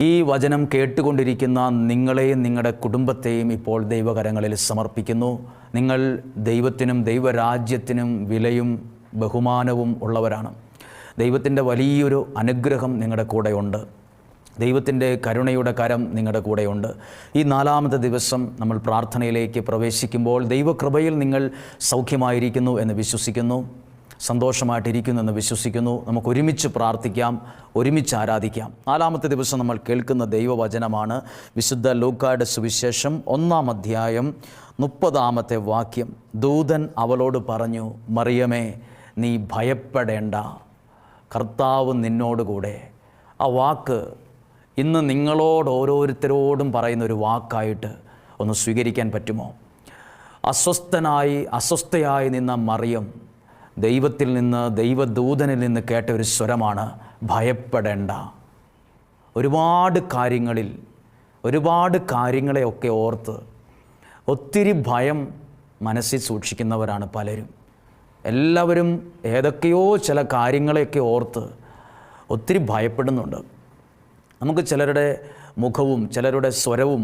ഈ വചനം കേട്ടുകൊണ്ടിരിക്കുന്ന നിങ്ങളെയും നിങ്ങളുടെ കുടുംബത്തെയും ഇപ്പോൾ ദൈവകരങ്ങളിൽ സമർപ്പിക്കുന്നു. നിങ്ങൾ ദൈവത്തിനും ദൈവരാജ്യത്തിനും വിലയും ബഹുമാനവും ഉള്ളവരാണ്. ദൈവത്തിൻ്റെ വലിയൊരു അനുഗ്രഹം നിങ്ങളുടെ കൂടെയുണ്ട്. ദൈവത്തിൻ്റെ കരുണയുടെ കരം നിങ്ങളുടെ കൂടെയുണ്ട്. ഈ 4-ാമത്തെ ദിവസം നമ്മൾ പ്രാർത്ഥനയിലേക്ക് പ്രവേശിക്കുമ്പോൾ ദൈവകൃപയിൽ നിങ്ങൾ സൗഖ്യമായിരിക്കുന്നു എന്ന് വിശ്വസിക്കുന്നു, സന്തോഷമായിട്ടിരിക്കുന്നു എന്ന് വിശ്വസിക്കുന്നു. നമുക്ക് ഒരുമിച്ച് പ്രാർത്ഥിക്കാം, ഒരുമിച്ച് ആരാധിക്കാം. 4-ാമത്തെ ദിവസം നമ്മൾ കേൾക്കുന്ന ദൈവവചനമാണ് വിശുദ്ധ ലൂക്കായുടെ സുവിശേഷം 1-ാം അധ്യായം 30-ാമത്തെ വാക്യം. ദൂതൻ അവളോട് പറഞ്ഞു, മറിയമേ, നീ ഭയപ്പെടേണ്ട, കർത്താവ് നിന്നോടുകൂടെ. ആ വാക്ക് ഇന്ന് നിങ്ങളോട് ഓരോരുത്തരോടും പറയുന്നൊരു വാക്കായിട്ട് ഒന്ന് സ്വീകരിക്കാൻ പറ്റുമോ? അസ്വസ്ഥയായി നിന്ന മറിയം ദൈവത്തിൽ നിന്ന്, ദൈവദൂതനിൽ നിന്ന് കേട്ട ഒരു സ്വരമാണ്, ഭയപ്പെടേണ്ട. ഒരുപാട് കാര്യങ്ങളെയൊക്കെ ഓർത്ത് ഒത്തിരി ഭയം മനസ്സിൽ സൂക്ഷിക്കുന്നവരാണ് പലരും. എല്ലാവരും ഏതൊക്കെയോ ചില കാര്യങ്ങളെയൊക്കെ ഓർത്ത് ഒത്തിരി ഭയപ്പെടുന്നുണ്ട്. നമുക്ക് ചിലരുടെ മുഖവും ചിലരുടെ സ്വരവും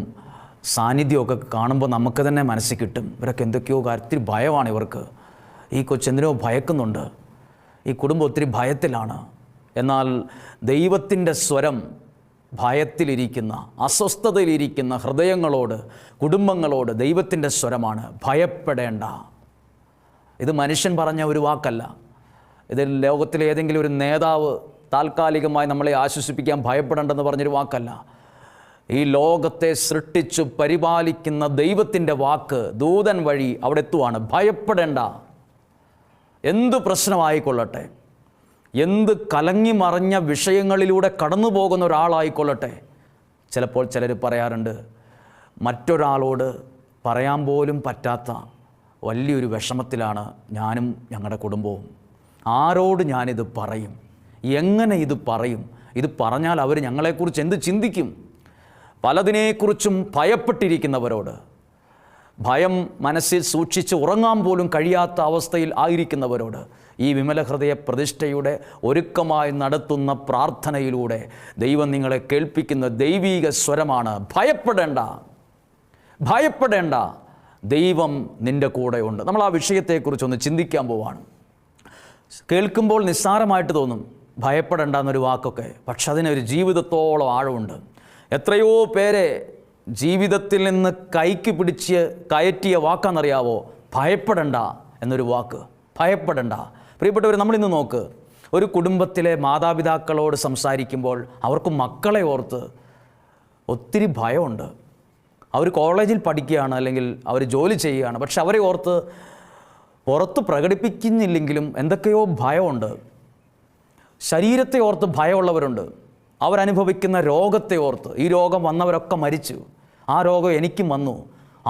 സാന്നിധ്യമൊക്കെ കാണുമ്പോൾ നമുക്ക് തന്നെ മനസ്സിൽ കിട്ടും, ഇവരൊക്കെ എന്തൊക്കെയോ ഒത്തിരി ഭയമാണ് ഇവർക്ക്. ഈ കൊച്ചെന്തിനോ ഭയക്കുന്നുണ്ട്, ഈ കുടുംബം ഒത്തിരി ഭയത്തിലാണ്. എന്നാൽ ദൈവത്തിൻ്റെ സ്വരം ഭയത്തിലിരിക്കുന്ന, അസ്വസ്ഥതയിലിരിക്കുന്ന ഹൃദയങ്ങളോട്, കുടുംബങ്ങളോട് ദൈവത്തിൻ്റെ സ്വരമാണ്, ഭയപ്പെടേണ്ട. ഇത് മനുഷ്യൻ പറഞ്ഞ ഒരു വാക്കല്ല. ഇത് ലോകത്തിലെ ഏതെങ്കിലും ഒരു നേതാവ് താൽക്കാലികമായി നമ്മളെ ആശ്വസിപ്പിക്കാൻ ഭയപ്പെടേണ്ടെന്ന് പറഞ്ഞൊരു വാക്കല്ല. ഈ ലോകത്തെ സൃഷ്ടിച്ചു പരിപാലിക്കുന്ന ദൈവത്തിൻ്റെ വാക്ക് ദൂതൻ വഴി അവിടെ എത്തുവാണ്. ഭയപ്പെടേണ്ട. എന്ത് പ്രശ്നമായിക്കൊള്ളട്ടെ, എന്ത് കലങ്ങി മറിഞ്ഞ വിഷയങ്ങളിലൂടെ കടന്നു പോകുന്ന ഒരാളായിക്കൊള്ളട്ടെ. ചിലപ്പോൾ ചിലർ പറയാറുണ്ട്, മറ്റൊരാളോട് പറയാൻ പോലും പറ്റാത്ത വലിയൊരു വിഷമത്തിലാണ് ഞാനും ഞങ്ങളുടെ കുടുംബവും. ആരോട് ഞാനിത് പറയും? എങ്ങനെ ഇത് പറയും? ഇത് പറഞ്ഞാൽ അവർ ഞങ്ങളെക്കുറിച്ച് എന്ത് ചിന്തിക്കും? പലതിനെക്കുറിച്ചും ഭയപ്പെട്ടിരിക്കുന്നവരോട്, ഭയം മനസ്സിൽ സൂക്ഷിച്ച് ഉറങ്ങാൻ പോലും കഴിയാത്ത അവസ്ഥയിൽ ആയിരിക്കുന്നവരോട് ഈ വിമല ഹൃദയ പ്രതിഷ്ഠയുടെ ഒരുക്കമായി നടത്തുന്ന പ്രാർത്ഥനയിലൂടെ ദൈവം നിങ്ങളെ കേൾപ്പിക്കുന്ന ദൈവീക സ്വരമാണ്, ഭയപ്പെടേണ്ട, ദൈവം നിൻ്റെ കൂടെയുണ്ട്. നമ്മൾ ആ വിഷയത്തെക്കുറിച്ചൊന്ന് ചിന്തിക്കാൻ പോവാണ്. കേൾക്കുമ്പോൾ നിസ്സാരമായിട്ട് തോന്നും ഭയപ്പെടേണ്ട എന്നൊരു വാക്കൊക്കെ, പക്ഷെ അതിനൊരു ജീവിതത്തോളം ആഴമുണ്ട്. എത്രയോ പേരെ ജീവിതത്തിൽ നിന്ന് കൈക്ക് പിടിച്ച് കയറ്റിയ വാക്കാണെന്നറിയാവോ? ഭയപ്പെടേണ്ട എന്നൊരു വാക്ക്. ഭയപ്പെടേണ്ട. പ്രിയപ്പെട്ടവർ, നമ്മളിന്ന് നോക്ക്, ഒരു കുടുംബത്തിലെ മാതാപിതാക്കളോട് സംസാരിക്കുമ്പോൾ അവർക്ക് മക്കളെ ഓർത്ത് ഒത്തിരി ഭയമുണ്ട്. അവർ കോളേജിൽ പഠിക്കുകയാണ്, അല്ലെങ്കിൽ അവർ ജോലി ചെയ്യുകയാണ്, പക്ഷെ അവരെ ഓർത്ത് പുറത്ത് പ്രകടിപ്പിക്കുന്നില്ലെങ്കിലും എന്തൊക്കെയോ ഭയമുണ്ട്. ശരീരത്തെ ഓർത്ത് ഭയമുള്ളവരുണ്ട്. അവരനുഭവിക്കുന്ന രോഗത്തെ ഓർത്ത്, ഈ രോഗം വന്നവരൊക്കെ മരിച്ചു, ആ രോഗം എനിക്കും വന്നു,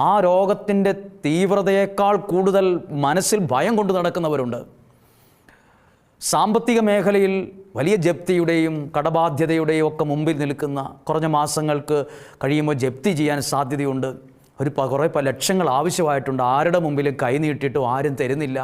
ആ രോഗത്തിൻ്റെ തീവ്രതയേക്കാൾ കൂടുതൽ മനസ്സിൽ ഭയം കൊണ്ട് നടക്കുന്നവരുണ്ട്. സാമ്പത്തിക മേഖലയിൽ വലിയ ജപ്തിയുടെയും കടബാധ്യതയുടെയും ഒക്കെ മുമ്പിൽ നിൽക്കുന്ന, കുറഞ്ഞ മാസങ്ങൾക്ക് കഴിയുമ്പോൾ ജപ്തി ചെയ്യാൻ സാധ്യതയുണ്ട്. കുറേ ലക്ഷങ്ങൾ ആവശ്യമായിട്ടുണ്ട്, ആരുടെ മുമ്പിൽ കൈ നീട്ടിയിട്ടും ആരും തരുന്നില്ല.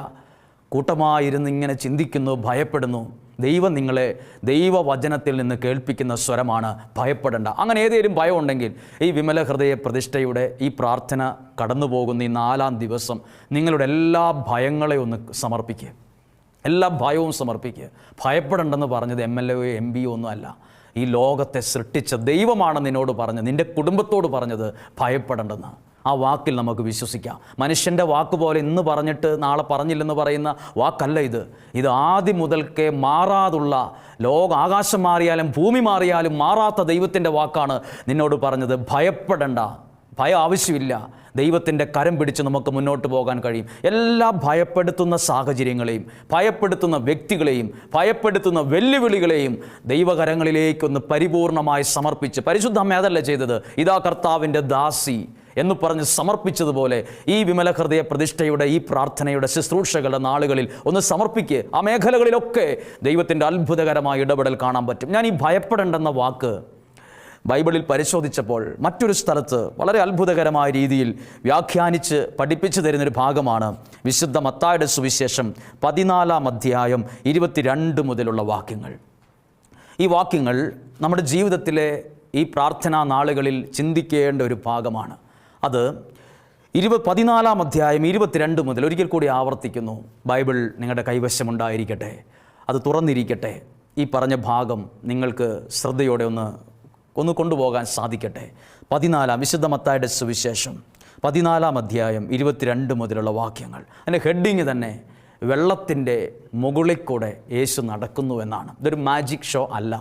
കൂട്ടമായിരുന്ന് ഇങ്ങനെ ചിന്തിക്കുന്നു, ഭയപ്പെടുന്നു. ദൈവം നിങ്ങളെ ദൈവവചനത്തിൽ നിന്ന് കേൾപ്പിക്കുന്ന സ്വരമാണ്, ഭയപ്പെടേണ്ട. അങ്ങനെ ഏതെങ്കിലും ഭയം ഉണ്ടെങ്കിൽ ഈ വിമല ഹൃദയ പ്രതിഷ്ഠയുടെ ഈ പ്രാർത്ഥന കടന്നു പോകുന്ന ഈ 4-ാം ദിവസം നിങ്ങളുടെ എല്ലാ ഭയങ്ങളെയും ഒന്ന് സമർപ്പിക്കുക. എല്ലാ ഭയവും സമർപ്പിക്കുക. ഭയപ്പെടേണ്ടെന്ന് പറഞ്ഞത് MLA MP ഒന്നും അല്ല, ഈ ലോകത്തെ സൃഷ്ടിച്ച ദൈവമാണ് നിന്നോട് പറഞ്ഞത്, നിൻ്റെ കുടുംബത്തോട് പറഞ്ഞത് ഭയപ്പെടേണ്ടെന്ന്. ആ വാക്കിൽ നമുക്ക് വിശ്വസിക്കാം. മനുഷ്യൻ്റെ വാക്ക് പോലെ ഇന്ന് പറഞ്ഞിട്ട് നാളെ പറഞ്ഞില്ലെന്ന് പറയുന്ന വാക്കല്ല ഇത്. ഇത് ആദ്യം മുതൽക്കേ മാറാതുള്ള, ആകാശം മാറിയാലും ഭൂമി മാറിയാലും മാറാത്ത ദൈവത്തിൻ്റെ വാക്കാണ് നിന്നോട് പറഞ്ഞത്. ഭയപ്പെടേണ്ട. ഭയം ആവശ്യമില്ല. ദൈവത്തിൻ്റെ കരം പിടിച്ച് നമുക്ക് മുന്നോട്ട് പോകാൻ കഴിയും. എല്ലാ ഭയപ്പെടുത്തുന്ന സാഹചര്യങ്ങളെയും, ഭയപ്പെടുത്തുന്ന വ്യക്തികളെയും, ഭയപ്പെടുത്തുന്ന വെല്ലുവിളികളെയും ദൈവകരങ്ങളിലേക്കൊന്ന് പരിപൂർണമായി സമർപ്പിച്ച്, പരിശുദ്ധ അമ്മ അതല്ല ചെയ്തത്, ഇതാ കർത്താവിൻ്റെ ദാസി എന്ന് പറഞ്ഞ് സമർപ്പിച്ചതുപോലെ ഈ വിമല ഹൃദയ പ്രതിഷ്ഠയുടെ ഈ പ്രാർത്ഥനയുടെ ശുശ്രൂഷകളുടെ നാളുകളിൽ ഒന്ന് സമർപ്പിക്കുക. ആ മേഖലകളിലൊക്കെ ദൈവത്തിൻ്റെ അത്ഭുതകരമായ ഇടപെടൽ കാണാൻ പറ്റും. ഞാൻ ഈ ഭയപ്പെടേണ്ടെന്ന വാക്ക് ബൈബിളിൽ പരിശോധിച്ചപ്പോൾ മറ്റൊരു സ്ഥലത്ത് വളരെ അത്ഭുതകരമായ രീതിയിൽ വ്യാഖ്യാനിച്ച് പഠിപ്പിച്ചു തരുന്നൊരു ഭാഗമാണ് വിശുദ്ധ മത്തായിയുടെ സുവിശേഷം 14-ാം അധ്യായം 22 മുതലുള്ള വാക്യങ്ങൾ. ഈ വാക്യങ്ങൾ നമ്മുടെ ജീവിതത്തിലെ ഈ പ്രാർത്ഥനാ നാളുകളിൽ ചിന്തിക്കേണ്ട ഒരു ഭാഗമാണ്. അത് 14 അധ്യായം 22 മുതൽ ഒരിക്കൽ കൂടി ആവർത്തിക്കുന്നു. ബൈബിൾ നിങ്ങളുടെ കൈവശമുണ്ടായിരിക്കട്ടെ, അത് തുറന്നിരിക്കട്ടെ. ഈ പറഞ്ഞ ഭാഗം നിങ്ങൾക്ക് ശ്രദ്ധയോടെ ഒന്ന് കൊണ്ടുപോകാൻ സാധിക്കട്ടെ. 14 വിശുദ്ധ മത്തായിയുടെ സുവിശേഷം 14 അധ്യായം 22 മുതലുള്ള വാക്യങ്ങൾ. അതിൻ്റെ ഹെഡിങ് തന്നെ വെള്ളത്തിൻ്റെ മുകളിൽ കൂടെ യേശു നടക്കുന്നു എന്നാണ്. ഇതൊരു മാജിക് ഷോ അല്ല.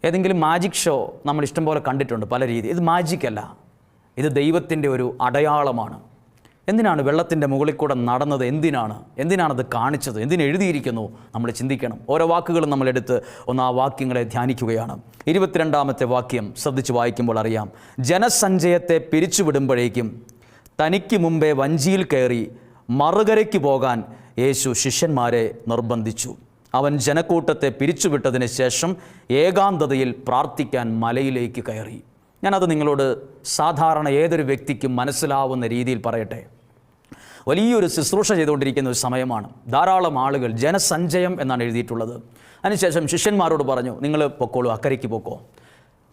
ഏതെങ്കിലും മാജിക് ഷോ നമ്മൾ ഇഷ്ടംപോലെ കണ്ടിട്ടുണ്ട് പല രീതി. ഇത് മാജിക്കല്ല, ഇത് ദൈവത്തിൻ്റെ ഒരു അടയാളമാണ്. എന്തിനാണ് വെള്ളത്തിൻ്റെ മുകളിൽ കൂടെ നടന്നത്? എന്തിനാണത് കാണിച്ചത്? എന്തിനെഴുതിയിരിക്കുന്നു? നമ്മൾ ചിന്തിക്കണം. ഓരോ വാക്കുകളും നമ്മളെടുത്ത് ആ വാക്യങ്ങളെ ധ്യാനിക്കുകയാണ്. 22 വാക്യം ശ്രദ്ധിച്ച് വായിക്കുമ്പോൾ അറിയാം. ജനസഞ്ചയത്തെ പിരിച്ചുവിടുമ്പോഴേക്കും തനിക്ക് മുമ്പേ വഞ്ചിയിൽ കയറി മറുകരയ്ക്ക് പോകാൻ യേശു ശിഷ്യന്മാരെ നിർബന്ധിച്ചു. അവൻ ജനക്കൂട്ടത്തെ പിരിച്ചുവിട്ടതിന് ശേഷം ഏകാന്തതയിൽ പ്രാർത്ഥിക്കാൻ മലയിലേക്ക് കയറി. ഞാനത് നിങ്ങളോട് സാധാരണ ഏതൊരു വ്യക്തിക്കും മനസ്സിലാവുന്ന രീതിയിൽ പറയട്ടെ. വലിയൊരു ശുശ്രൂഷ ചെയ്തുകൊണ്ടിരിക്കുന്ന ഒരു സമയമാണ്. ധാരാളം ആളുകൾ, ജനസഞ്ചയം എന്നാണ് എഴുതിയിട്ടുള്ളത്. അതിനുശേഷം ശിഷ്യന്മാരോട് പറഞ്ഞു, നിങ്ങൾ പൊക്കോളൂ, അക്കരയ്ക്ക് പൊക്കോ.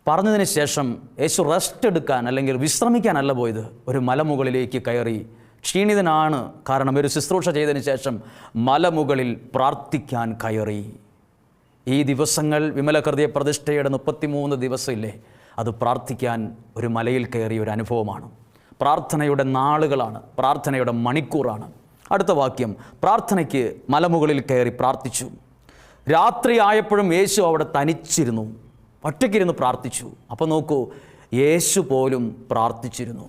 പറഞ്ഞതിന് ശേഷം യേശു റെസ്റ്റ് എടുക്കാൻ അല്ലെങ്കിൽ വിശ്രമിക്കാനല്ല പോയത്, ഒരു മലമുകളിലേക്ക് കയറി. ക്ഷീണിതനാണ്, കാരണം ഒരു ശുശ്രൂഷ ചെയ്തതിന് ശേഷം മലമുകളിൽ പ്രാർത്ഥിക്കാൻ കയറി. ഈ ദിവസങ്ങൾ വിമല ഹൃദയ പ്രതിഷ്ഠയുടെ 33 ദിവസമില്ലേ, അത് പ്രാർത്ഥിക്കാൻ ഒരു മലയിൽ കയറിയ ഒരു അനുഭവമാണ്. പ്രാർത്ഥനയുടെ നാളുകളാണ്, പ്രാർത്ഥനയുടെ മണിക്കൂറാണ്. അടുത്ത വാക്യം, പ്രാർത്ഥനയ്ക്ക് മലമുകളിൽ കയറി പ്രാർത്ഥിച്ചു. രാത്രി ആയപ്പോഴും യേശു അവിടെ തനിച്ചിരുന്നു, ഒറ്റയ്ക്കിരുന്ന് പ്രാർത്ഥിച്ചു. അപ്പോൾ നോക്കൂ, യേശു പോലും പ്രാർത്ഥിച്ചിരുന്നു.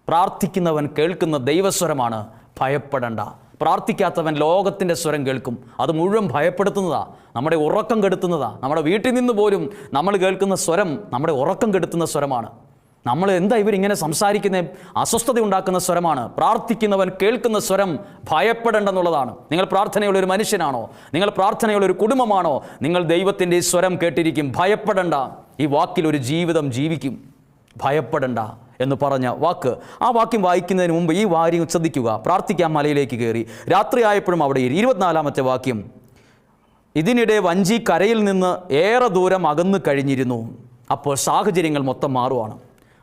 പ്രാർത്ഥിക്കുന്നവൻ കേൾക്കുന്ന ദൈവസ്വരമാണ്, ഭയപ്പെടേണ്ട. പ്രാർത്ഥിക്കാത്തവൻ ലോകത്തിൻ്റെ സ്വരം കേൾക്കും, അത് മുഴുവൻ ഭയപ്പെടുത്തുന്നതാണ്, നമ്മുടെ ഉറക്കം കെടുത്തുന്നതാണ്. നമ്മുടെ വീട്ടിൽ നിന്ന് പോലും നമ്മൾ കേൾക്കുന്ന സ്വരം നമ്മുടെ ഉറക്കം കെടുത്തുന്ന സ്വരമാണ്. നമ്മൾ എന്താ ഇവരിങ്ങനെ സംസാരിക്കുന്ന, അസ്വസ്ഥത ഉണ്ടാക്കുന്ന സ്വരമാണ്. പ്രാർത്ഥിക്കുന്നവൻ കേൾക്കുന്ന സ്വരം ഭയപ്പെടേണ്ടെന്നുള്ളതാണ്. നിങ്ങൾ പ്രാർത്ഥനയുള്ള ഒരു മനുഷ്യനാണോ? നിങ്ങൾ പ്രാർത്ഥനയുള്ള ഒരു കുടുംബമാണോ? നിങ്ങൾ ദൈവത്തിൻ്റെ ഈ സ്വരം കേട്ടിരിക്കും. ഭയപ്പെടേണ്ട. ഈ വാക്കിൽ ഒരു ജീവിതം ജീവിക്കും. ഭയപ്പെടേണ്ട എന്ന് പറഞ്ഞ വാക്ക്, ആ വാക്യം വായിക്കുന്നതിന് മുമ്പ് ഈ വാര്യം ശ്രദ്ധിക്കുക. പ്രാർത്ഥിക്കാൻ മലയിലേക്ക് കയറി, രാത്രിയായപ്പോഴും അവിടെ 24 വാക്യം, ഇതിനിടെ വഞ്ചി കരയിൽ നിന്ന് ഏറെ ദൂരം അകന്നു കഴിഞ്ഞിരുന്നു. അപ്പോൾ സാഹചര്യങ്ങൾ മൊത്തം മാറുവാണ്.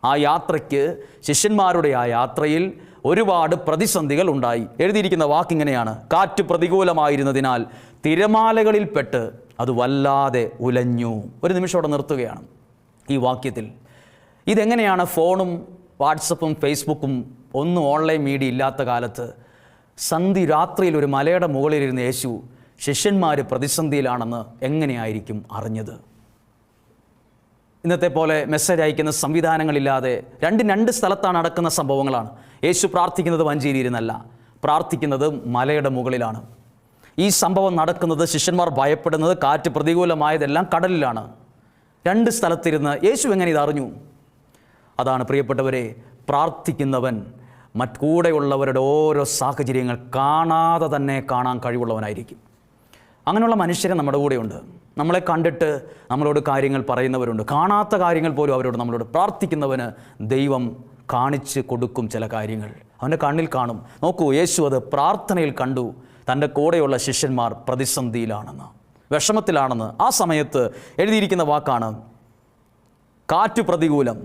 ആ യാത്രയ്ക്ക്, ശിഷ്യന്മാരുടെ ആ യാത്രയിൽ ഒരുപാട് പ്രതിസന്ധികൾ ഉണ്ടായി. എഴുതിയിരിക്കുന്ന വാക്കിങ്ങനെയാണ്, കാറ്റ് പ്രതികൂലമായിരുന്നതിനാൽ തിരമാലകളിൽപ്പെട്ട് അത് വല്ലാതെ ഉലഞ്ഞു. ഒരു നിമിഷം അവിടെ നിർത്തുകയാണ് ഈ വാക്യത്തിൽ. ഇതെങ്ങനെയാണ് ഫോണും വാട്സപ്പും ഫേസ്ബുക്കും ഒന്നും ഓൺലൈൻ മീഡിയ ഇല്ലാത്ത കാലത്ത് രാത്രിയിൽ ഒരു മലയുടെ മുകളിലിരുന്ന് യേശു ശിഷ്യന്മാർ പ്രതിസന്ധിയിലാണെന്ന് എങ്ങനെയായിരിക്കും അറിഞ്ഞത്? ഇന്നത്തെ പോലെ മെസ്സേജ് അയക്കുന്ന സംവിധാനങ്ങളില്ലാതെ രണ്ട് സ്ഥലത്താണ് നടക്കുന്ന സംഭവങ്ങളാണ്. യേശു പ്രാർത്ഥിക്കുന്നത് വഞ്ചിയിലിരുന്നല്ല, പ്രാർത്ഥിക്കുന്നത് മലയുടെ മുകളിലാണ്. ഈ സംഭവം നടക്കുന്നത്, ശിഷ്യന്മാർ ഭയപ്പെടുന്നത്, കാറ്റ് പ്രതികൂലമായതെല്ലാം കടലിലാണ്. 2 സ്ഥലത്തിരുന്ന് യേശു എങ്ങനെ ഇതറിഞ്ഞു? അതാണ് പ്രിയപ്പെട്ടവരെ, പ്രാർത്ഥിക്കുന്നവൻ കൂടെയുള്ളവരുടെ ഓരോ സാഹചര്യങ്ങൾ കാണാതെ തന്നെ കാണാൻ കഴിവുള്ളവനായിരിക്കും. അങ്ങനെയുള്ള മനുഷ്യരെ നമ്മുടെ കൂടെയുണ്ട്. നമ്മളെ കണ്ടിട്ട് നമ്മളോട് കാര്യങ്ങൾ പറയുന്നവരുണ്ട്. കാണാത്ത കാര്യങ്ങൾ പോലും നമ്മളോട് പ്രാർത്ഥിക്കുന്നവന് ദൈവം കാണിച്ച് കൊടുക്കും ചില കാര്യങ്ങൾ. അവൻ്റെ കണ്ണിൽ കാണും. നോക്കൂ, യേശു അത് പ്രാർത്ഥനയിൽ കണ്ടു. തൻ്റെ കൂടെയുള്ള ശിഷ്യന്മാർ പ്രതിസന്ധിയിലാണെന്ന്, വിഷമത്തിലാണെന്ന്. ആ സമയത്ത് എഴുതിയിരിക്കുന്ന വാക്കാണ്, കാറ്റ് പ്രതികൂലം,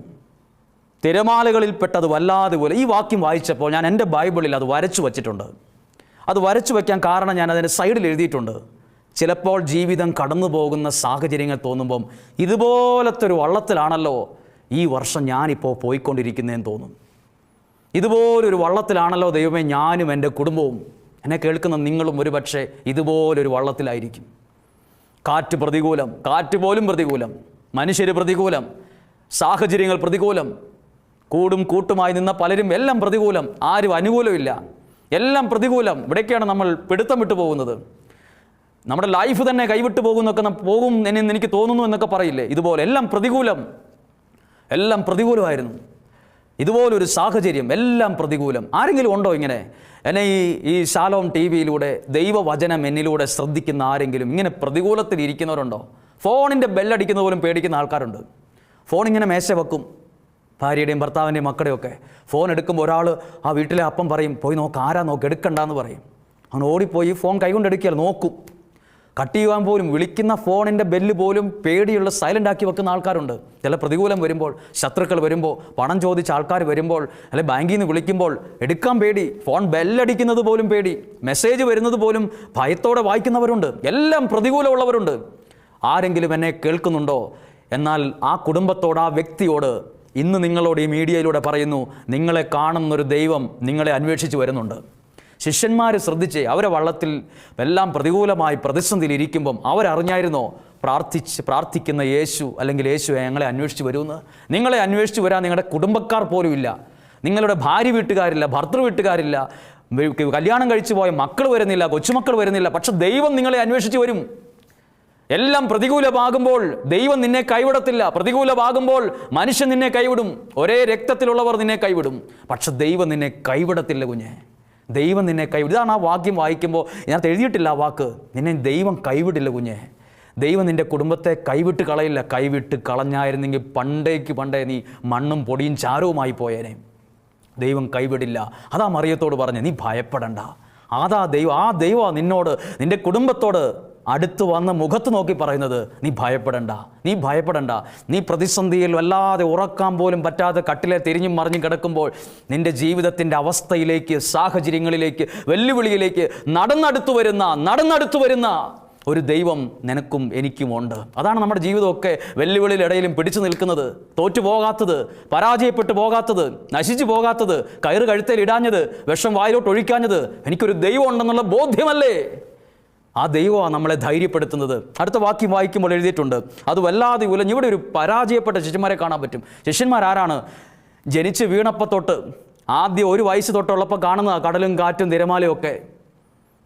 തിരമാലകളിൽപ്പെട്ടത് വല്ലാതെ പോലെ. ഈ വാക്യം വായിച്ചപ്പോൾ ഞാൻ എൻ്റെ ബൈബിളിൽ അത് വരച്ചു വച്ചിട്ടുണ്ട്. അത് വരച്ചു വയ്ക്കാൻ കാരണം ഞാൻ അതിൻ്റെ സൈഡിൽ എഴുതിയിട്ടുണ്ട്. ചിലപ്പോൾ ജീവിതം കടന്നു പോകുന്ന സാഹചര്യങ്ങൾ തോന്നുമ്പം ഇതുപോലത്തെ ഒരു വള്ളത്തിലാണല്ലോ ഈ വർഷം ഞാനിപ്പോൾ പോയിക്കൊണ്ടിരിക്കുന്നതെന്ന് തോന്നും. ഇതുപോലൊരു വള്ളത്തിലാണല്ലോ ദൈവമേ ഞാനും എൻ്റെ കുടുംബവും, എന്നെ കേൾക്കുന്ന നിങ്ങളും ഒരുപക്ഷെ ഇതുപോലൊരു വള്ളത്തിലായിരിക്കും. കാറ്റ് പ്രതികൂലം, കാറ്റ് പോലും പ്രതികൂലം, മനുഷ്യർ പ്രതികൂലം, സാഹചര്യങ്ങൾ പ്രതികൂലം, കൂട്ടുമായി നിന്ന പലരും എല്ലാം പ്രതികൂലം, ആരും അനുകൂലമില്ല, എല്ലാം പ്രതികൂലം. ഇവിടേക്കാണ് നമ്മൾ പിടുത്തം വിട്ടു പോകുന്നത്. നമ്മുടെ ലൈഫ് തന്നെ കൈവിട്ട് പോകും എന്ന് എനിക്ക് തോന്നുന്നു എന്നൊക്കെ പറയില്ലേ, ഇതുപോലെ എല്ലാം പ്രതികൂലമായിരുന്നു. ഇതുപോലൊരു സാഹചര്യം, എല്ലാം പ്രതികൂലം. ആരെങ്കിലും ഉണ്ടോ ഇങ്ങനെ? എന്നെ ഈ ശാലോം TV-യിലൂടെ ദൈവവചനം എന്നിലൂടെ ശ്രദ്ധിക്കുന്ന ആരെങ്കിലും ഇങ്ങനെ പ്രതികൂലത്തിൽ ഇരിക്കുന്നവരുണ്ടോ? ഫോണിൻ്റെ ബെല്ലടിക്കുന്ന പോലും പേടിക്കുന്ന ആൾക്കാരുണ്ട്. ഫോൺ ഇങ്ങനെ മേശ വെക്കും, ഭാര്യയുടെയും ഭർത്താവിൻ്റെയും മക്കളുടെയൊക്കെ. ഫോൺ എടുക്കുമ്പോൾ ഒരാൾ ആ വീട്ടിലെ അപ്പം പറയും, പോയി നോക്ക്, ആരാ നോക്ക്, എടുക്കണ്ടെന്ന് പറയും. അവൻ ഓടിപ്പോയി ഫോൺ കൈകൊണ്ട് എടുക്കിയാൽ നോക്കും. കട്ട് ചെയ്യുവാൻ പോലും, വിളിക്കുന്ന ഫോണിൻ്റെ ബെല്ല് പോലും പേടിയുള്ള സൈലൻ്റ് ആക്കി വെക്കുന്ന ആൾക്കാരുണ്ട്. ചില പ്രതികൂലം വരുമ്പോൾ, ശത്രുക്കൾ വരുമ്പോൾ, പണം ചോദിച്ച ആൾക്കാർ വരുമ്പോൾ, അല്ലെ ബാങ്കിൽ നിന്ന് വിളിക്കുമ്പോൾ എടുക്കാൻ പേടി, ഫോൺ ബെല്ലടിക്കുന്നത് പോലും പേടി, മെസ്സേജ് വരുന്നത് പോലും ഭയത്തോടെ വായിക്കുന്നവരുണ്ട്. എല്ലാം പ്രതികൂലമുള്ളവരുണ്ട്. ആരെങ്കിലും എന്നെ കേൾക്കുന്നുണ്ടോ? എന്നാൽ ആ കുടുംബത്തോട്, ആ വ്യക്തിയോട് ഇന്ന് നിങ്ങളോട് ഈ മീഡിയയിലൂടെ പറയുന്നു, നിങ്ങളെ കാണുന്നൊരു ദൈവം നിങ്ങളെ അന്വേഷിച്ച് വരുന്നുണ്ട്. ശിഷ്യന്മാർ ശ്രദ്ധിച്ചേ, അവരെ വള്ളത്തിൽ എല്ലാം പ്രതികൂലമായി പ്രതിസന്ധിയിൽ ഇരിക്കുമ്പം അവരറിഞ്ഞായിരുന്നോ പ്രാർത്ഥിക്കുന്ന യേശു, അല്ലെങ്കിൽ യേശു ഞങ്ങളെ അന്വേഷിച്ച് വരുമെന്ന്? നിങ്ങളെ അന്വേഷിച്ച് വരാൻ നിങ്ങളുടെ കുടുംബക്കാർ പോലും ഇല്ല, നിങ്ങളുടെ ഭാര്യ വീട്ടുകാരില്ല, ഭർത്തൃ വീട്ടുകാരില്ല, കല്യാണം കഴിച്ചു പോയ മക്കൾ വരുന്നില്ല, കൊച്ചുമക്കൾ വരുന്നില്ല. പക്ഷെ ദൈവം നിങ്ങളെ അന്വേഷിച്ച് വരും. എല്ലാം പ്രതികൂലമാകുമ്പോൾ ദൈവം നിന്നെ കൈവിടത്തില്ല. പ്രതികൂലമാകുമ്പോൾ മനുഷ്യൻ നിന്നെ കൈവിടും, ഒരേ രക്തത്തിലുള്ളവർ നിന്നെ കൈവിടും. പക്ഷെ ദൈവം നിന്നെ കൈവിടത്തില്ല കുഞ്ഞെ, ദൈവം നിന്നെ കൈവിടും. ഇതാണ് ആ വാക്യം വായിക്കുമ്പോൾ ഇതിനകത്ത് എഴുതിയിട്ടില്ല ആ വാക്ക്, നിന്നെ ദൈവം കൈവിടില്ല കുഞ്ഞെ. ദൈവം നിൻ്റെ കുടുംബത്തെ കൈവിട്ട് കളയില്ല. കൈവിട്ട് കളഞ്ഞായിരുന്നെങ്കിൽ പണ്ടേ നീ മണ്ണും പൊടിയും ചാരവുമായി പോയേനെ. ദൈവം കൈവിടില്ല. അതാ മറിയത്തോട് പറഞ്ഞ് നീ ഭയപ്പെടണ്ട. ആ ദൈവം നിന്നോട്, നിൻ്റെ കുടുംബത്തോട് അടുത്ത് വന്ന് മുഖത്ത് നോക്കി പറയുന്നത്, നീ ഭയപ്പെടണ്ട. നീ പ്രതിസന്ധിയിൽ വല്ലാതെ ഉറക്കാൻ പോലും പറ്റാതെ കട്ടിലെ തിരിഞ്ഞും മറിഞ്ഞും കിടക്കുമ്പോൾ നിൻ്റെ ജീവിതത്തിൻ്റെ അവസ്ഥയിലേക്ക്, സാഹചര്യങ്ങളിലേക്ക്, വെല്ലുവിളിയിലേക്ക് നടന്നടുത്തു വരുന്ന ഒരു ദൈവം നിനക്കും എനിക്കുമുണ്ട്. അതാണ് നമ്മുടെ ജീവിതമൊക്കെ വെല്ലുവിളിയുടെ ഇടയിലും പിടിച്ചു നിൽക്കുന്നത്, തോറ്റു പോകാത്തത്, പരാജയപ്പെട്ടു പോകാത്തത്, നശിച്ചു പോകാത്തത്, കയറ് കഴുത്തേൽ ഇടാഞ്ഞത്, വിഷം വായിലോട്ട് ഒഴിക്കാഞ്ഞത്. എനിക്കൊരു ദൈവം ഉണ്ടെന്നുള്ള ബോധ്യമല്ലേ? ആ ദൈവമാണ് നമ്മളെ ധൈര്യപ്പെടുത്തുന്നത്. അടുത്ത വാക്യം വായിക്കുമ്പോൾ എഴുതിയിട്ടുണ്ട്, അത് വല്ലാതെ ഉലഞ്ഞ്. ഇവിടെ ഒരു പരാജയപ്പെട്ട ശിഷ്യന്മാരെ കാണാൻ പറ്റും. ശിഷ്യന്മാരാരാണ്? ജനിച്ച് വീണപ്പോൾ തൊട്ട്, ആദ്യം 1 വയസ്സ് തൊട്ടുള്ളപ്പോൾ കാണുന്ന കടലും കാറ്റും തിരമാലയും ഒക്കെ.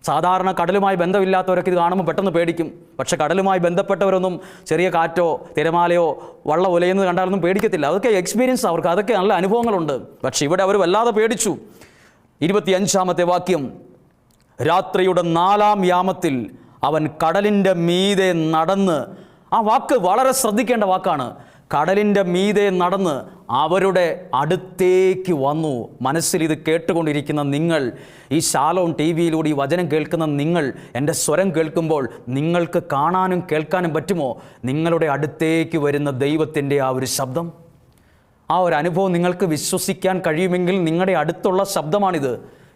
സാധാരണ കടലുമായി ബന്ധമില്ലാത്തവരൊക്കെ ഇത് കാണുമ്പോൾ പെട്ടെന്ന് പേടിക്കും. പക്ഷെ കടലുമായി ബന്ധപ്പെട്ടവരൊന്നും ചെറിയ കാറ്റോ തിരമാലയോ വള്ളം ഉലയുന്നത് കണ്ടാലൊന്നും പേടിക്കത്തില്ല. അതൊക്കെ എക്സ്പീരിയൻസ്, അവർക്ക് അതൊക്കെ നല്ല അനുഭവങ്ങളുണ്ട്. പക്ഷെ ഇവിടെ അവർ വല്ലാതെ പേടിച്ചു. 25-ാമത്തെ വാക്യം, രാത്രിയുടെ 4-ാം യാമത്തിൽ അവൻ കടലിൻ്റെ മീതെ നടന്ന്. ആ വാക്ക് വളരെ ശ്രദ്ധിക്കേണ്ട വാക്കാണ്. കടലിൻ്റെ മീതെ നടന്ന് അവരുടെ അടുത്തേക്ക് വന്നു. മനസ്സിൽ ഇത് കേട്ടുകൊണ്ടിരിക്കുന്ന നിങ്ങൾ, ഈ ശാലോം TV-യിലൂടെ ഈ വചനം കേൾക്കുന്ന നിങ്ങൾ, എൻ്റെ സ്വരം കേൾക്കുമ്പോൾ നിങ്ങൾക്ക് കാണാനും കേൾക്കാനും പറ്റുമോ നിങ്ങളുടെ അടുത്തേക്ക് വരുന്ന ദൈവത്തിൻ്റെ ആ ഒരു ശബ്ദം? ആ ഒരു അനുഭവം നിങ്ങൾക്ക് വിശ്വസിക്കാൻ കഴിയുമെങ്കിൽ നിങ്ങളുടെ അടുത്തുള്ള ശബ്ദമാണിത്.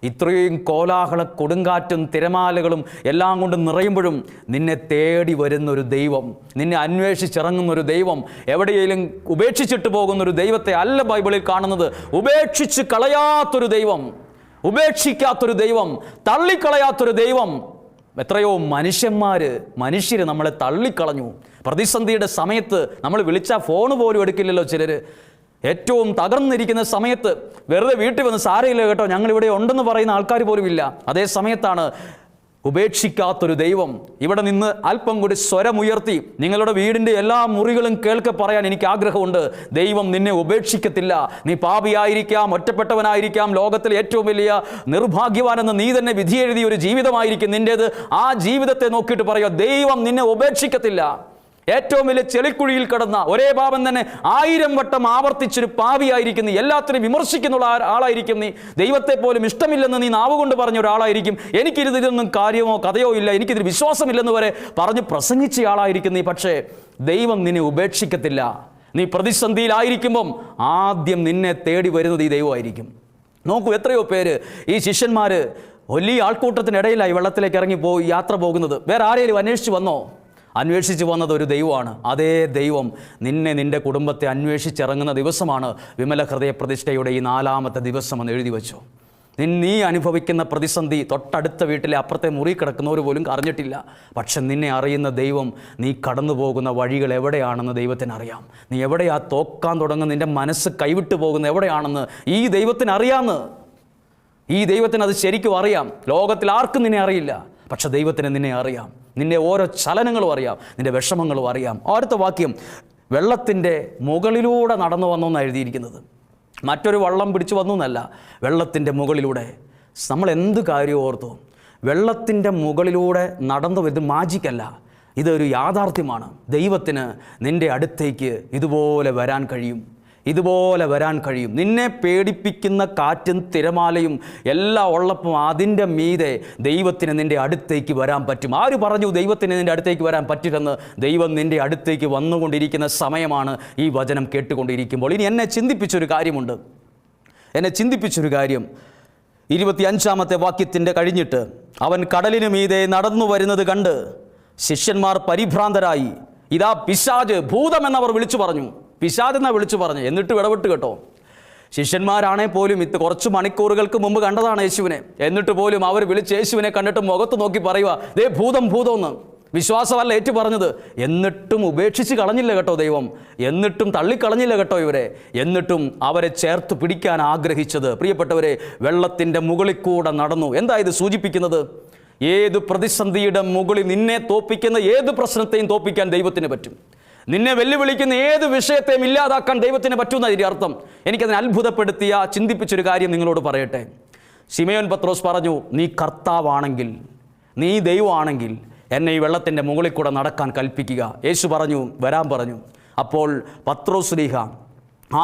ഇത്രയും കോലാഹല കൊടുങ്കാറ്റും തിരമാലകളും എല്ലാം കൊണ്ട് നിറയുമ്പോഴും നിന്നെ തേടി വരുന്നൊരു ദൈവം, നിന്നെ അന്വേഷിച്ചിറങ്ങുന്നൊരു ദൈവം, എവിടെയെങ്കിലും ഉപേക്ഷിച്ചിട്ട് പോകുന്നൊരു ദൈവത്തെ അല്ല ബൈബിളിൽ കാണുന്നത്. ഉപേക്ഷിച്ച് കളയാത്തൊരു ദൈവം, ഉപേക്ഷിക്കാത്തൊരു ദൈവം, തള്ളിക്കളയാത്തൊരു ദൈവം. എത്രയോ മനുഷ്യർ നമ്മളെ തള്ളിക്കളഞ്ഞു. പ്രതിസന്ധിയുടെ സമയത്ത് നമ്മൾ വിളിച്ചാൽ ഫോൺ പോലും എടുക്കില്ലല്ലോ ചിലർ. ഏറ്റവും തകർന്നിരിക്കുന്ന സമയത്ത് വെറുതെ വീട്ടിൽ വന്ന് സാരയില്ല കേട്ടോ ഞങ്ങളിവിടെ ഉണ്ടെന്ന് പറയുന്ന ആൾക്കാർ പോലും ഇല്ല. അതേ സമയത്താണ് ഉപേക്ഷിക്കാത്തൊരു ദൈവം. ഇവിടെ നിന്ന് അല്പം കൂടി സ്വരമുയർത്തി നിങ്ങളുടെ വീടിൻ്റെ എല്ലാ മുറികളും കേൾക്കെ പറയാൻ എനിക്ക് ആഗ്രഹമുണ്ട്. ദൈവം നിന്നെ ഉപേക്ഷിക്കത്തില്ല. നീ പാപിയായിരിക്കാം, ഒറ്റപ്പെട്ടവനായിരിക്കാം, ലോകത്തിലെ ഏറ്റവും വലിയ നിർഭാഗ്യവാനെന്ന് നീ തന്നെ വിധിയെഴുതിയ ഒരു ജീവിതമായിരിക്കും നിൻ്റേത്. ആ ജീവിതത്തെ നോക്കിയിട്ട് പറയുക, ദൈവം നിന്നെ ഉപേക്ഷിക്കത്തില്ല. ഏറ്റവും വലിയ ചെളിക്കുഴിയിൽ കിടന്ന ഒരേ പാപം തന്നെ 1000 വട്ടം ആവർത്തിച്ചൊരു പാപിയായിരിക്കും നീ. എല്ലാത്തിനും വിമർശിക്കുന്ന ആളായിരിക്കും നീ. ദൈവത്തെ പോലും ഇഷ്ടമില്ലെന്ന് നീ നാവുകൊണ്ട് പറഞ്ഞ ഒരാളായിരിക്കും. എനിക്കിതിലൊന്നും കാര്യമോ കഥയോ ഇല്ല, എനിക്കിതിൽ വിശ്വാസമില്ലെന്ന് വരെ പറഞ്ഞ് പ്രസംഗിച്ച ആളായിരിക്കും നീ. പക്ഷേ ദൈവം നിന്നെ ഉപേക്ഷിക്കത്തില്ല. നീ പ്രതിസന്ധിയിലായിരിക്കുമ്പം ആദ്യം നിന്നെ തേടി വരുന്നത് ഈ ദൈവമായിരിക്കും. നോക്കൂ, എത്രയോ പേര് ഈ ശിഷ്യന്മാർ വലിയ ആൾക്കൂട്ടത്തിനിടയിലായി വെള്ളത്തിലേക്ക് ഇറങ്ങിപ്പോയി യാത്ര പോകുന്നത്. വേറെ ആരെങ്കിലും അന്വേഷിച്ച് വന്നത് ഒരു ദൈവമാണ്. അതേ ദൈവം നിന്റെ കുടുംബത്തെ അന്വേഷിച്ചിറങ്ങുന്ന ദിവസമാണ് വിമല ഹൃദയ പ്രതിഷ്ഠയുടെ ഈ 4-ാമത്തെ ദിവസമെന്ന് എഴുതി വെച്ചു. നീ അനുഭവിക്കുന്ന പ്രതിസന്ധി തൊട്ടടുത്ത വീട്ടിലെ അപ്പുറത്തെ മുറി കിടക്കുന്നവർ പോലും അറിഞ്ഞിട്ടില്ല. പക്ഷെ നിന്നെ അറിയുന്ന ദൈവം നീ കടന്നു പോകുന്ന വഴികൾ എവിടെയാണെന്ന് ദൈവത്തിന് അറിയാം. നീ എവിടെയാ തോക്കാൻ തുടങ്ങുന്ന, നിൻ്റെ മനസ്സ് കൈവിട്ടു പോകുന്ന എവിടെയാണെന്ന് ഈ ദൈവത്തിന് അറിയാമെന്ന്. ഈ ദൈവത്തിന് അത് ശരിക്കും അറിയാം. ലോകത്തിൽ ആർക്കും നിന്നെ അറിയില്ല, പക്ഷെ ദൈവത്തിന് നിന്നെ അറിയാം. നിന്റെ ഓരോ ചലനങ്ങളും അറിയാം, നിന്റെ വിഷമങ്ങളും അറിയാം. അടുത്ത വാക്യം, വെള്ളത്തിൻ്റെ മുകളിലൂടെ നടന്നു വന്നു എന്നാണ് എഴുതിയിരിക്കുന്നത്. മറ്റൊരു വള്ളം പിടിച്ചു വന്നു എന്നല്ല, വെള്ളത്തിൻ്റെ മുകളിലൂടെ. നമ്മൾ എന്ത് കാര്യം ഓർത്തു? വെള്ളത്തിൻ്റെ മുകളിലൂടെ നടന്നു വരുന്നത് മാജിക്കല്ല, ഇതൊരു യാഥാർത്ഥ്യമാണ്. ദൈവത്തിന് നിൻ്റെ അടുത്തേക്ക് ഇതുപോലെ വരാൻ കഴിയും. ഇതുപോലെ വരാൻ കഴിയും. നിന്നെ പേടിപ്പിക്കുന്ന കാറ്റും തിരമാലയും എല്ലാം ഉള്ളപ്പോൾ അതിൻ്റെ മീതെ ദൈവത്തിന് നിൻ്റെ അടുത്തേക്ക് വരാൻ പറ്റും. ആര് പറഞ്ഞു ദൈവത്തിന് നിൻ്റെ അടുത്തേക്ക് വരാൻ പറ്റില്ലെന്ന്? ദൈവം നിൻ്റെ അടുത്തേക്ക് വന്നുകൊണ്ടിരിക്കുന്ന സമയമാണ് ഈ വചനം കേട്ടുകൊണ്ടിരിക്കുമ്പോൾ. ഇനി എന്നെ ചിന്തിപ്പിച്ചൊരു കാര്യമുണ്ട്. എന്നെ ചിന്തിപ്പിച്ചൊരു കാര്യം 25-ാമത്തെ വാക്യത്തിൻ്റെ കഴിഞ്ഞിട്ട്, അവൻ കടലിന് മീതെ നടന്നു വരുന്നത് കണ്ട് ശിഷ്യന്മാർ പരിഭ്രാന്തരായി. ഇതാ പിശാച്, ഭൂതമെന്നവർ വിളിച്ചു പറഞ്ഞു. പിശാചെന്നാ വിളിച്ചു പറഞ്ഞു. എന്നിട്ട് ഇടപെട്ട് കേട്ടോ. ശിഷ്യന്മാരാണേ പോലും കുറച്ച് മണിക്കൂറുകൾക്ക് മുമ്പ് കണ്ടതാണ് യേശുവിനെ. എന്നിട്ട് പോലും അവർ വിളിച്ച് യേശുവിനെ കണ്ടിട്ട് മുഖത്ത് നോക്കി പറയുക, ദേ ഭൂതം ഭൂതം എന്ന്. വിശ്വാസമല്ല ഏറ്റു പറഞ്ഞത്. എന്നിട്ടും ഉപേക്ഷിച്ച് കളഞ്ഞില്ല കേട്ടോ ദൈവം. എന്നിട്ടും തള്ളിക്കളഞ്ഞില്ല കേട്ടോ ഇവരെ. എന്നിട്ടും അവരെ ചേർത്ത് പിടിക്കാൻ ആഗ്രഹിച്ചത്, പ്രിയപ്പെട്ടവരെ, വെള്ളത്തിൻ്റെ മുകളിൽ കൂടെ നടന്നു. എന്താ ഇത് സൂചിപ്പിക്കുന്നത്? ഏത് പ്രതിസന്ധിയുടെ മുകളിൽ നിന്നെ തോപ്പിക്കുന്ന ഏത് പ്രശ്നത്തെയും തോപ്പിക്കാൻ ദൈവത്തിന് പറ്റും. നിന്നെ വെല്ലുവിളിക്കുന്ന ഏത് വിഷയത്തെയും ഇല്ലാതാക്കാൻ ദൈവത്തിന് പറ്റുന്ന ഇതിൻ്റെ അർത്ഥം. എനിക്കതിനെ അത്ഭുതപ്പെടുത്തിയ ചിന്തിപ്പിച്ചൊരു കാര്യം നിങ്ങളോട് പറയട്ടെ. ശിമയോൻ പത്രോസ് പറഞ്ഞു, നീ കർത്താവാണെങ്കിൽ, നീ ദൈവമാണെങ്കിൽ എന്നെ ഈ വെള്ളത്തിൻ്റെ മുകളിൽ കൂടെ നടക്കാൻ കൽപ്പിക്കുക. യേശു പറഞ്ഞു, വരാൻ പറഞ്ഞു. അപ്പോൾ പത്രോസ് ശ്ലീഹ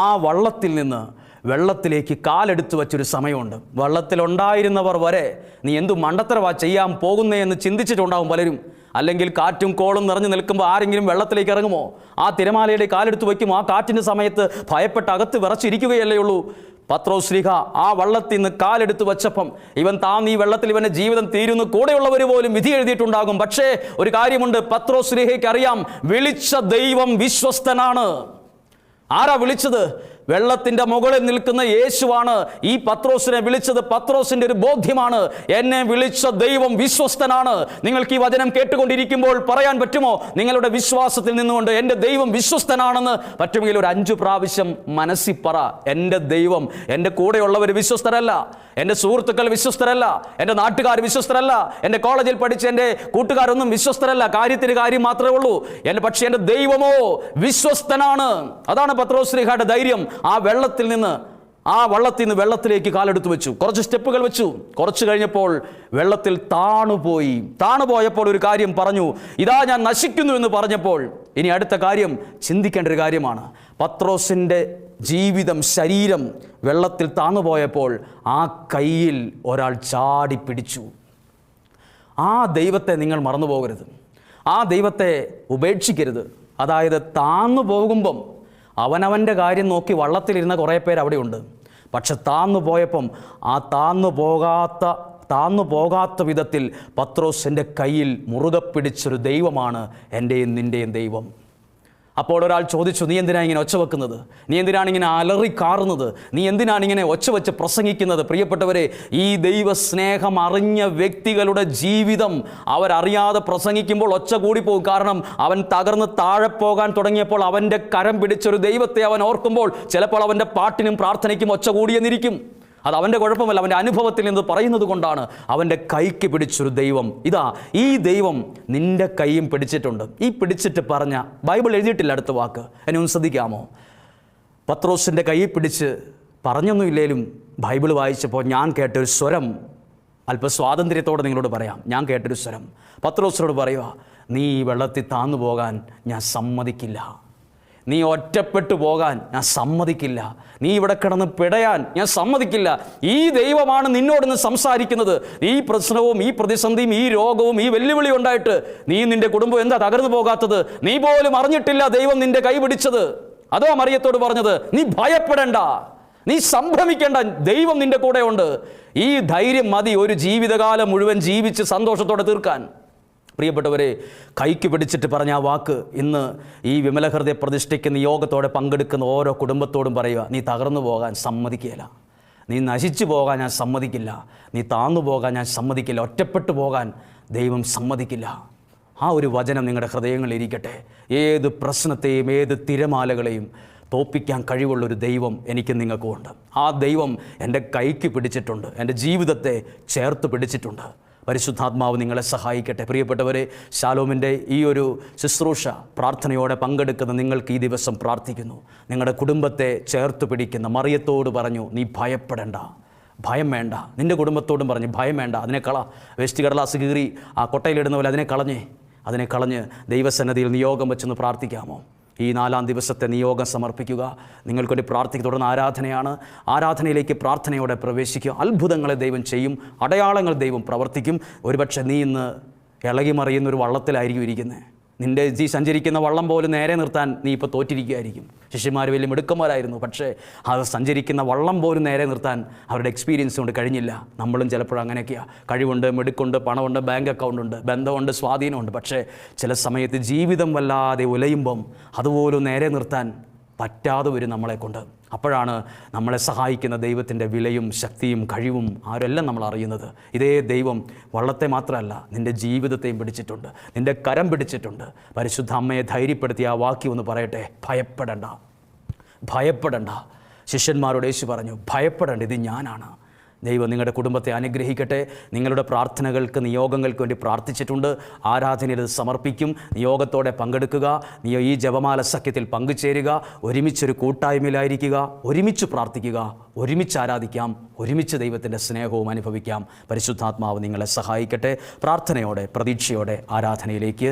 ആ വള്ളത്തിൽ നിന്ന് വെള്ളത്തിലേക്ക് കാലെടുത്ത് വച്ചൊരു സമയമുണ്ട്. വെള്ളത്തിലുണ്ടായിരുന്നവർ വരെ നീ എന്തു മണ്ടത്തരവാ ചെയ്യാൻ പോകുന്നേ എന്ന് ചിന്തിച്ചിട്ടുണ്ടാവും പലരും. അല്ലെങ്കിൽ കാറ്റും കോളും നിറഞ്ഞു നിൽക്കുമ്പോൾ ആരെങ്കിലും വെള്ളത്തിലേക്ക് ഇറങ്ങുമോ? ആ തിരമാലയുടെ കാലെടുത്ത് വയ്ക്കുമോ? ആ കാറ്റിൻ്റെ സമയത്ത് ഭയപ്പെട്ട് അകത്ത് വിറച്ചിരിക്കുകയല്ലേ ഉള്ളൂ. പത്രോസ് ശ്ലീഹ ആ വള്ളത്തിൽ നിന്ന് കാലെടുത്ത് വച്ചപ്പം ഇവൻ ഈ വെള്ളത്തിൽ ഇവൻ്റെ ജീവിതം തീരുന്നു. കൂടെയുള്ളവർ പോലും വിധി എഴുതിയിട്ടുണ്ടാകും. പക്ഷേ ഒരു കാര്യമുണ്ട്, പത്രോസ് ശ്ലീഹയ്ക്ക് അറിയാം, വിളിച്ച ദൈവം വിശ്വസ്തനാണ്. ആരാ വിളിച്ചത്? വെള്ളത്തിൻ്റെ മുകളിൽ നിൽക്കുന്ന യേശുവാണ് ഈ പത്രോസിനെ വിളിച്ചത്. പത്രോസിൻ്റെ ഒരു ബോധ്യമാണ്, എന്നെ വിളിച്ച ദൈവം വിശ്വസ്തനാണ്. നിങ്ങൾക്ക് ഈ വചനം കേട്ടുകൊണ്ടിരിക്കുമ്പോൾ പറയാൻ പറ്റുമോ? നിങ്ങളുടെ വിശ്വാസത്തിൽ നിന്നുകൊണ്ട് എൻ്റെ ദൈവം വിശ്വസ്തനാണെന്ന് പറ്റുമെങ്കിൽ ഒരു 5 പ്രാവശ്യം മനസ്സിൽ പറ. എൻ്റെ ദൈവം, എൻ്റെ കൂടെയുള്ളവർ വിശ്വസ്തരല്ല, എൻ്റെ സുഹൃത്തുക്കൾ വിശ്വസ്തരല്ല, എൻ്റെ നാട്ടുകാർ വിശ്വസ്തരല്ല, എൻ്റെ കോളേജിൽ പഠിച്ച എൻ്റെ കൂട്ടുകാരൊന്നും വിശ്വസ്തരല്ല. കാര്യത്തിന് കാര്യം മാത്രമേ ഉള്ളൂ. പക്ഷേ എൻ്റെ ദൈവമോ വിശ്വസ്തനാണ്. അതാണ് പത്രോസ് ശ്ലീഹയുടെ ധൈര്യം. ആ വള്ളത്തിൽ നിന്ന് വെള്ളത്തിലേക്ക് കാലെടുത്ത് വെച്ചു. കുറച്ച് സ്റ്റെപ്പുകൾ വെച്ചു. കുറച്ച് കഴിഞ്ഞപ്പോൾ വെള്ളത്തിൽ താണുപോയപ്പോൾ ഒരു കാര്യം പറഞ്ഞു, ഇതാ ഞാൻ നശിക്കുന്നു എന്ന് പറഞ്ഞപ്പോൾ ഇനി അടുത്ത കാര്യം ചിന്തിക്കേണ്ട ഒരു കാര്യമാണ്. പത്രോസിൻ്റെ ജീവിതം, ശരീരം വെള്ളത്തിൽ താണുപോയപ്പോൾ ആ കയ്യിൽ ഒരാൾ ചാടി പിടിച്ചു. ആ ദൈവത്തെ നിങ്ങൾ മറന്നു പോകരുത്. ആ ദൈവത്തെ ഉപേക്ഷിക്കരുത്. അതായത് താന്നു പോകുമ്പം അവനവൻ്റെ കാര്യം നോക്കി വള്ളത്തിലിരുന്ന കുറേ പേര് അവിടെയുണ്ട്. പക്ഷെ താന്നു പോയപ്പം ആ താന്നു പോകാത്ത വിധത്തിൽ പത്രോസിൻ്റെ കയ്യിൽ മുറുകെ പിടിച്ചൊരു ദൈവമാണ് എൻ്റെയും നിൻ്റെയും ദൈവം. അപ്പോൾ ഒരാൾ ചോദിച്ചു, നീ എന്തിനാണ് ഇങ്ങനെ ഒച്ച വെക്കുന്നത്? നീ എന്തിനാണ് ഇങ്ങനെ അലറിക്കാറുന്നത്? നീ എന്തിനാണ് ഇങ്ങനെ ഒച്ച വെച്ച് പ്രസംഗിക്കുന്നത്? പ്രിയപ്പെട്ടവരെ, ഈ ദൈവസ്നേഹം അറിഞ്ഞ വ്യക്തികളുടെ ജീവിതം അവരറിയാതെ പ്രസംഗിക്കുമ്പോൾ ഒച്ച കൂടിപ്പോകും. കാരണം അവൻ തകർന്ന് താഴെ പോകാൻ തുടങ്ങിയപ്പോൾ അവൻ്റെ കരം പിടിച്ചൊരു ദൈവത്തെ അവൻ ഓർക്കുമ്പോൾ ചിലപ്പോൾ അവൻ്റെ പാട്ടിനും പ്രാർത്ഥനയ്ക്കും ഒച്ച കൂടിയെന്നിരിക്കും. അത് അവൻ്റെ കുഴപ്പമല്ല, അവൻ്റെ അനുഭവത്തിൽ നിന്ന് പറയുന്നത് കൊണ്ടാണ്. അവൻ്റെ കൈക്ക് പിടിച്ചൊരു ദൈവം. ഇതാ ഈ ദൈവം നിൻ്റെ കൈയും പിടിച്ചിട്ടുണ്ട്. ഈ പിടിച്ചിട്ട് പറഞ്ഞ ബൈബിൾ എഴുതിയിട്ടില്ല അടുത്ത വാക്ക്. എന്നെ ഒന്ന് ശ്രദ്ധിക്കാമോ? പത്രോസിൻ്റെ കൈ പിടിച്ച് പറഞ്ഞൊന്നുമില്ലേലും ബൈബിൾ വായിച്ചപ്പോൾ ഞാൻ കേട്ടൊരു സ്വരം, അല്പ സ്വാതന്ത്ര്യത്തോടെ നിങ്ങളോട് പറയാം. ഞാൻ കേട്ടൊരു സ്വരം പത്രോസിനോട് പറയുക, നീ ഈ വെള്ളത്തിൽ താന്നു പോകാൻ ഞാൻ സമ്മതിക്കില്ല. നീ ഒറ്റപ്പെട്ടു പോകാൻ ഞാൻ സമ്മതിക്കില്ല. നീ ഇവിടെ കിടന്ന് പിടയാൻ ഞാൻ സമ്മതിക്കില്ല. ഈ ദൈവമാണ് നിന്നോടൊന്ന് സംസാരിക്കുന്നത്. ഈ പ്രശ്നവും ഈ പ്രതിസന്ധിയും ഈ രോഗവും ഈ വെല്ലുവിളി ഉണ്ടായിട്ട് നീ നിന്റെ കുടുംബം എന്താ തകർന്നു പോകാത്തത്? നീ പോലും അറിഞ്ഞിട്ടില്ല ദൈവം നിന്റെ കൈ പിടിച്ചത്. അതോ മറിയത്തോട് പറഞ്ഞത്, നീ ഭയപ്പെടേണ്ട, നീ സംഭ്രമിക്കേണ്ട, ദൈവം നിന്റെ കൂടെ ഉണ്ട്. ഈ ധൈര്യം മതി ഒരു ജീവിതകാലം മുഴുവൻ ജീവിച്ച് സന്തോഷത്തോടെ തീർക്കാൻ. പ്രിയപ്പെട്ടവരെ, കൈക്ക് പിടിച്ചിട്ട് പറഞ്ഞ ആ വാക്ക് ഇന്ന് ഈ വിമലഹൃദയ പ്രതിഷ്ഠയ്ക്ക് യോഗത്തോടെ പങ്കെടുക്കുന്ന ഓരോ കുടുംബത്തോടും പറയുക, നീ തകർന്നു പോകാൻ സമ്മതിക്കുകയില്ല, നീ നശിച്ചു പോകാൻ ഞാൻ സമ്മതിക്കില്ല, നീ താന്നു പോകാൻ ഞാൻ സമ്മതിക്കില്ല, ഒറ്റപ്പെട്ടു പോകാൻ ദൈവം സമ്മതിക്കില്ല. ആ ഒരു വചനം നിങ്ങളുടെ ഹൃദയങ്ങളിൽ ഇരിക്കട്ടെ. ഏത് പ്രശ്നത്തെയും ഏത് തിരമാലകളെയും തോപ്പിക്കാൻ കഴിവുള്ളൊരു ദൈവം എനിക്കും നിങ്ങൾക്കും ഉണ്ട്. ആ ദൈവം എൻ്റെ കൈക്ക് പിടിച്ചിട്ടുണ്ട്, എൻ്റെ ജീവിതത്തെ ചേർത്ത് പിടിച്ചിട്ടുണ്ട്. പരിശുദ്ധാത്മാവ് നിങ്ങളെ സഹായിക്കട്ടെ. പ്രിയപ്പെട്ടവരെ, ശാലോമിൻ്റെ ഈ ഒരു ശുശ്രൂഷ പ്രാർത്ഥനയോടെ പങ്കെടുക്കുന്ന നിങ്ങൾക്ക് ഈ ദിവസം പ്രാർത്ഥിക്കുന്നു. നിങ്ങളുടെ കുടുംബത്തെ ചേർത്ത് പിടിക്കുന്ന മറിയത്തോട് പറഞ്ഞു, നീ ഭയപ്പെടേണ്ട, ഭയം വേണ്ട. നിൻ്റെ കുടുംബത്തോടും പറഞ്ഞു, ഭയം വേണ്ട, അതിനെ വേസ്റ്റ് കടലാസ് കീറി ആ കൊട്ടയിലിടുന്ന പോലെ അതിനെ കളഞ്ഞ് ദൈവസന്നിധിയിൽ നിയോഗം വെച്ചൊന്ന് പ്രാർത്ഥിക്കാമോ? ഈ 4-ാം ദിവസത്തെ നിയോഗം സമർപ്പിക്കുക. നിങ്ങൾക്കൊരു പ്രാർത്ഥിക്കുക. തുടർന്ന് ആരാധനയാണ്. ആരാധനയിലേക്ക് പ്രാർത്ഥനയോടെ പ്രവേശിക്കുക. അത്ഭുതങ്ങളെ ദൈവം ചെയ്യും, അടയാളങ്ങൾ ദൈവം പ്രവർത്തിക്കും. ഒരുപക്ഷെ നീ ഇന്ന് ഇളകി മറിയുന്നൊരു വള്ളത്തിലായിരിക്കും ഇരിക്കുന്നത്. നിൻ്റെ സഞ്ചരിക്കുന്ന വള്ളം പോലും നേരെ നിർത്താൻ നീ ഇപ്പോൾ തോറ്റിരിക്കുകയായിരിക്കും. ശിഷ്യന്മാർ വലിയ മിടുക്കന്മാരായിരുന്നു, പക്ഷേ അത് സഞ്ചരിക്കുന്ന വള്ളം പോലും നേരെ നിർത്താൻ അവരുടെ എക്സ്പീരിയൻസ് കൊണ്ട് കഴിഞ്ഞില്ല. നമ്മളും ചിലപ്പോൾ അങ്ങനെയൊക്കെയാണ്. കഴിവുണ്ട്, മിടുക്കുണ്ട്, പണമുണ്ട്, ബാങ്ക് അക്കൗണ്ടുണ്ട്, ബന്ധമുണ്ട്, സ്വാധീനമുണ്ട്, പക്ഷേ ചില സമയത്ത് ജീവിതം വല്ലാതെ ഉലയുമ്പം അതുപോലും നേരെ നിർത്താൻ പറ്റാതെ വരും നമ്മളെക്കൊണ്ട്. അപ്പോഴാണ് നമ്മളെ സഹായിക്കുന്ന ദൈവത്തിൻ്റെ വിലയും ശക്തിയും കഴിവും ആരെല്ലാം നമ്മൾ അറിയുന്നത്. ഇതേ ദൈവം വള്ളത്തെ മാത്രമല്ല, നിൻ്റെ ജീവിതത്തെയും പിടിച്ചിട്ടുണ്ട്, നിൻ്റെ കരം പിടിച്ചിട്ടുണ്ട്. പരിശുദ്ധ അമ്മയെ ധൈര്യപ്പെടുത്തി ആ വാക്യം ഒന്ന് പറയട്ടെ, ഭയപ്പെടണ്ട, ഭയപ്പെടണ്ട. ശിഷ്യന്മാരോട് യേശു പറഞ്ഞു, ഭയപ്പെടേണ്ട, ഇത് ഞാനാണ്. ദൈവം നിങ്ങളുടെ കുടുംബത്തെ അനുഗ്രഹിക്കട്ടെ. നിങ്ങളുടെ പ്രാർത്ഥനകൾക്ക്, നിയോഗങ്ങൾക്ക് വേണ്ടി പ്രാർത്ഥിച്ചിട്ടുണ്ട്. ആരാധനയിൽ ഇത് സമർപ്പിക്കും. നിയോഗത്തോടെ പങ്കെടുക്കുക. ഈ ജപമാല സഖ്യത്തിൽ പങ്കുചേരുക. ഒരുമിച്ചൊരു കൂട്ടായ്മയിലായിരിക്കുക. ഒരുമിച്ച് പ്രാർത്ഥിക്കുക, ഒരുമിച്ച് ആരാധിക്കാം, ഒരുമിച്ച് ദൈവത്തിൻ്റെ സ്നേഹവും അനുഭവിക്കാം. പരിശുദ്ധാത്മാവ് നിങ്ങളെ സഹായിക്കട്ടെ. പ്രാർത്ഥനയോടെ, പ്രതീക്ഷയോടെ ആരാധനയിലേക്ക്